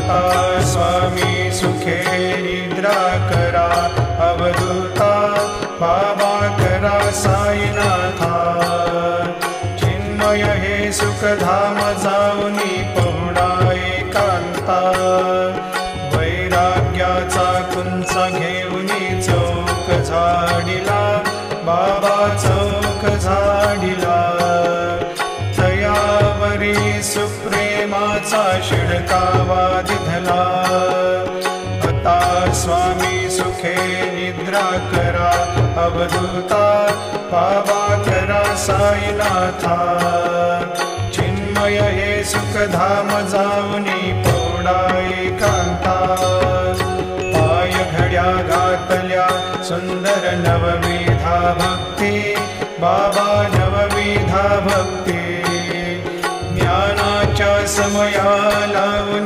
आता स्वामी सुखे निद्रा करा, अवधूता बाबा करा साईनाथा। चिन्मय हे सुखधाम जाऊनी पहुडा एकांता, वैराग्याचा कुंचा घेऊनी चौक झाडिला, बाबा चौक झाडिला। तयावरी सुप्रेमाचा शिडकावा दिधला, आता स्वामी सुखे निद्रा करा, अवधूता बाबा करा साईनाथा। चिन्मय हे सुखधाम जाऊनी पहुडा एकांता, पाय घड्या घातल्या सुंदर नवविधा भक्ती, बाबा नवविधा भक्ती। ज्ञानाच्या समया लावून